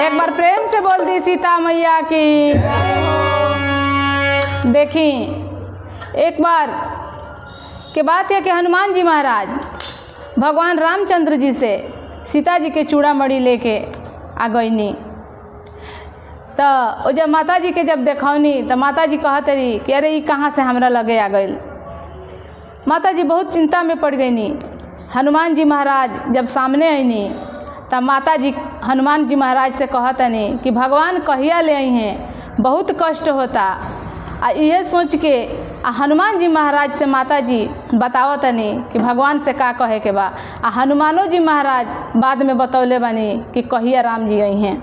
एक बार प्रेम से बोल दी सीता मैया की। देखी एक बार के बात है कि हनुमान जी महाराज भगवान रामचंद्र जी से सीता जी के चूड़ामणि लेके आ गईनी। तो जब माता जी के जब देखौनी तो माता जी कहत रही कि अरे ये कहाँ से हमरा लगे आ गई। माता जी बहुत चिंता में पड़ गईनी। हनुमान जी महाराज जब सामने आईनी तब माता जी हनुमान जी महाराज से कहतनी कि भगवान कहिया ले आई हैं, बहुत कष्ट होता। आ यह सोच के हनुमान जी महाराज से माता जी बतावतनी कि भगवान से का कहे के बा। हनुमानो जी महाराज बाद में बतौले बनी कि कहिया राम जी आई हैं।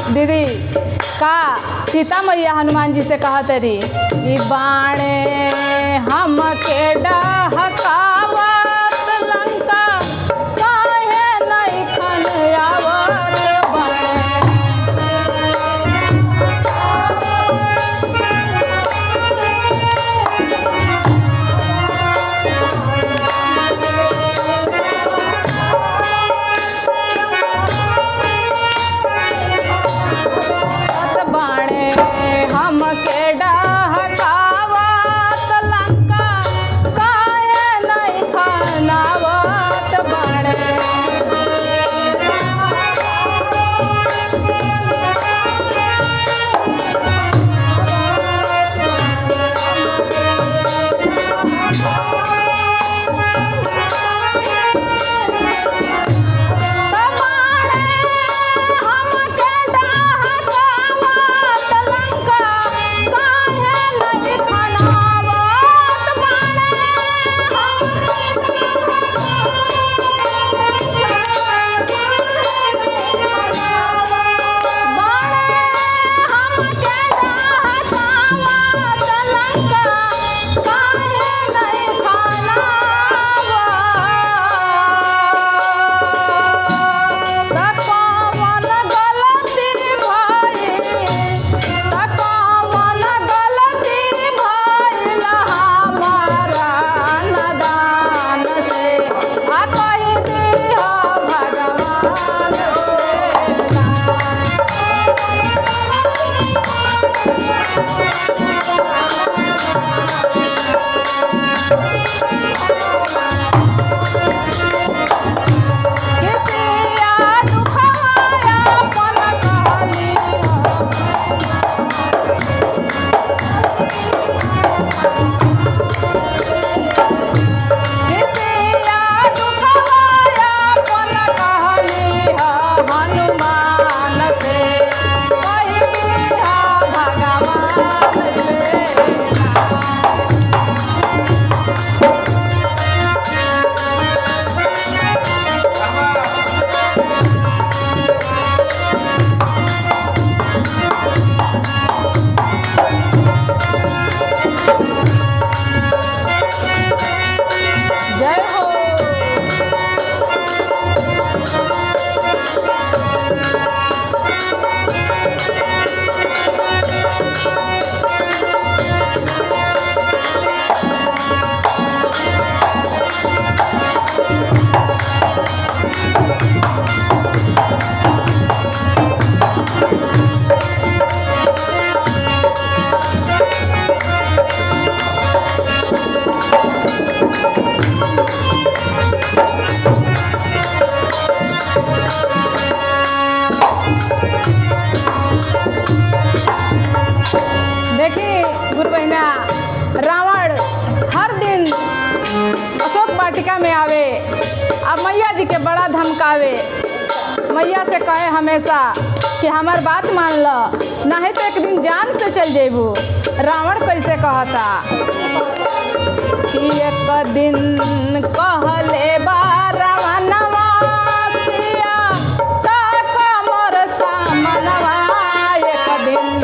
दीदी का सीता मैया हनुमान जी से कहत रही कि बाणे हम के डहकावत लंका काहे नहीं खन आवत बाणे। हम के डहकावत लंका में आवे, अब मैया जी के बड़ा धमकावे। मैया से कहे हमेशा कि हमार बात मान ल, नहीं तो एक दिन जान से चल जेबू। रावण कैसे कहता कि एक दिन कहले बा रावणवा सिया ताका मोर सामनवा। एक दिन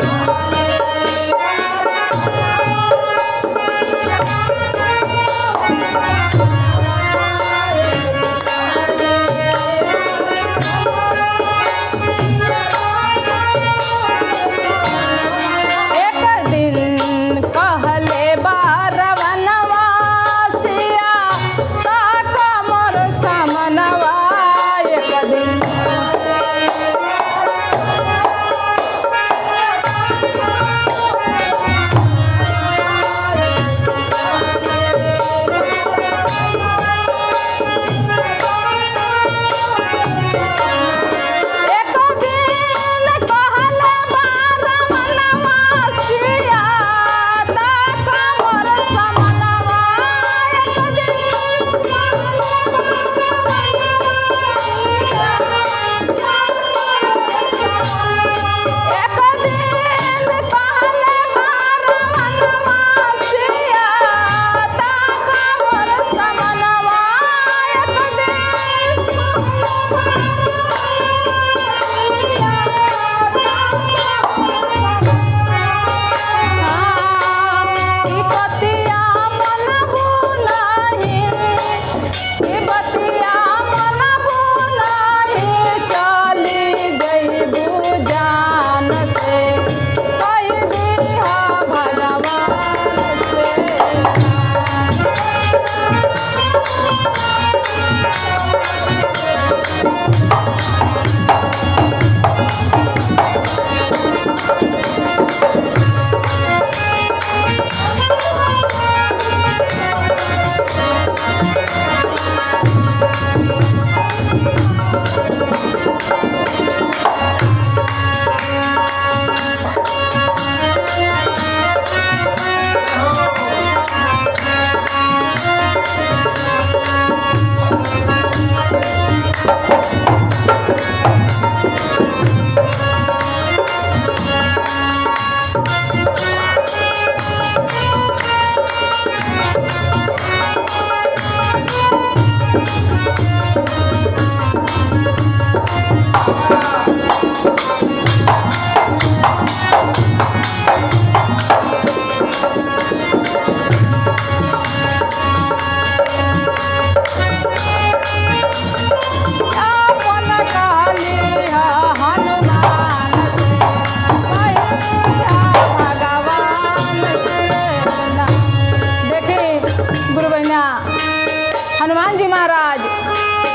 हनुमान जी महाराज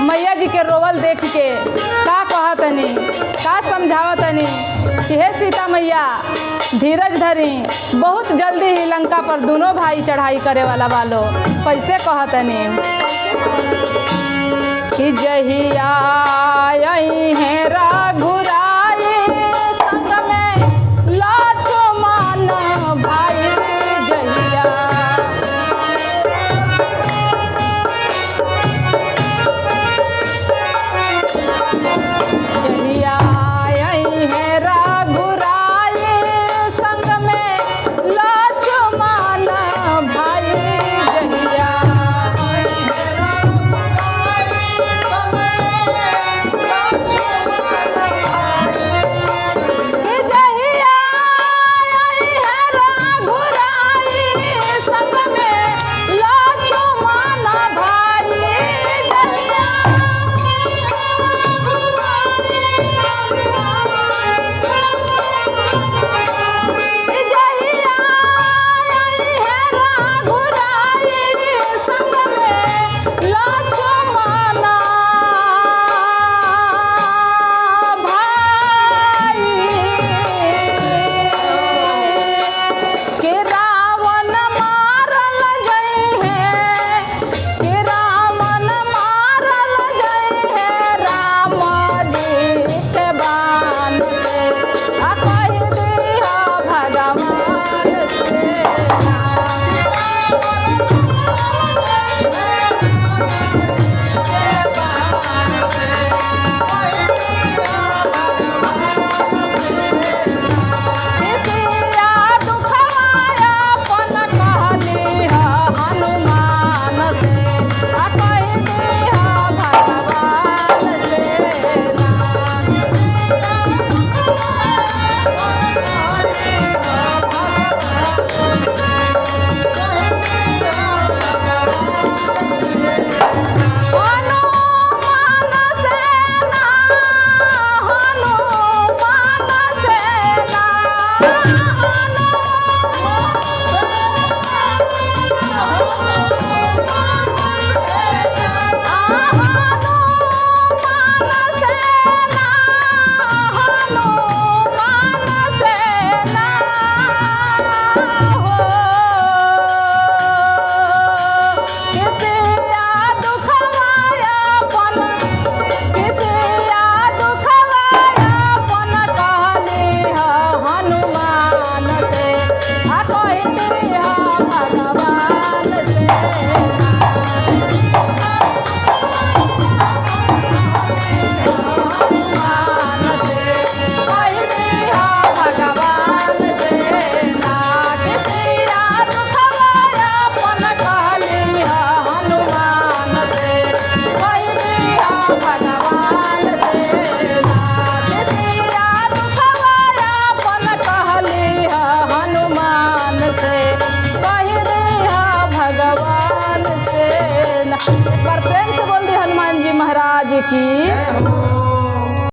मैया जी के रोवल देख के का कहतनी, का समझावतनी कि हे सीता मैया धीरज धरी, बहुत जल्दी ही लंका पर दोनों भाई चढ़ाई करे वाला वालो। कैसे कहतनी कि जहिया आई है रघुर